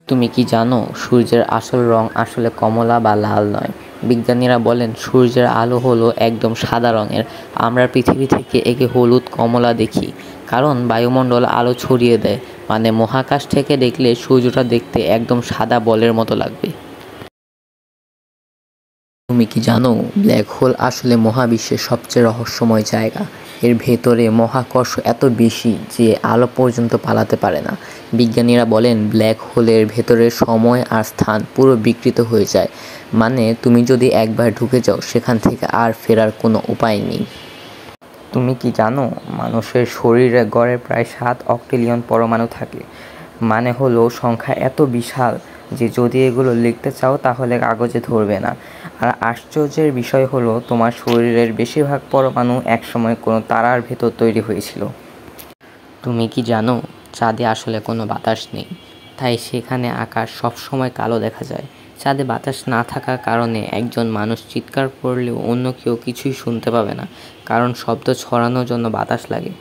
তুমি কি জানো সূর্যের আসল রং আসলে কমলা বা লাল নয়? বিজ্ঞানীরা বলেন সূর্যের আলো হলো একদম সাদা রঙের। আমরা পৃথিবী থেকে একে হলুদ কমলা দেখি, কারণ বায়ুমণ্ডল আলো ছড়িয়ে দেয়। মানে মহাকাশ থেকে দেখলে সূর্যটা দেখতে একদম সাদা বলের মতো লাগবে। তুমি কি জানো ব্ল্যাক হোল আসলে মহাবিশ্বের সবচেয়ে রহস্যময় জায়গা? এর ভেতরে মহাকর্ষ এত বেশি যে আলো পর্যন্ত পালাতে পারে না। বিজ্ঞানীরা বলেন ব্ল্যাক হোলের ভেতরের সময় আর স্থান পুরো বিকৃত হয়ে যায়। মানে তুমি যদি একবার ঢুকে যাও সেখান থেকে আর ফেরার কোনো উপায় নেই। তুমি কি জানো মানুষের শরীরে গড়ে প্রায় 7 অক্টিলিয়ন পরমাণু থাকে। মানে হলো সংখ্যা এত বিশাল যে যদি এগুলো লিখতে চাও তাহলে কাগজে ধরবে না। আর আশ্চর্যের বিষয় হলো তোমার শরীরের বেশিরভাগ পরমাণু একসময় কোনো তারার ভেতর তৈরি হয়েছিল। তুমি কি জানো চাঁদে আসলে কোনো বাতাস নেই, তাই সেখানে আকাশ সবসময় কালো দেখা যায়। চাঁদে বাতাস না থাকার কারণে একজন মানুষ চিৎকার করলেও অন্য কেউ কিছুই শুনতে পাবে না, কারণ শব্দ ছড়ানোর জন্য বাতাস লাগে।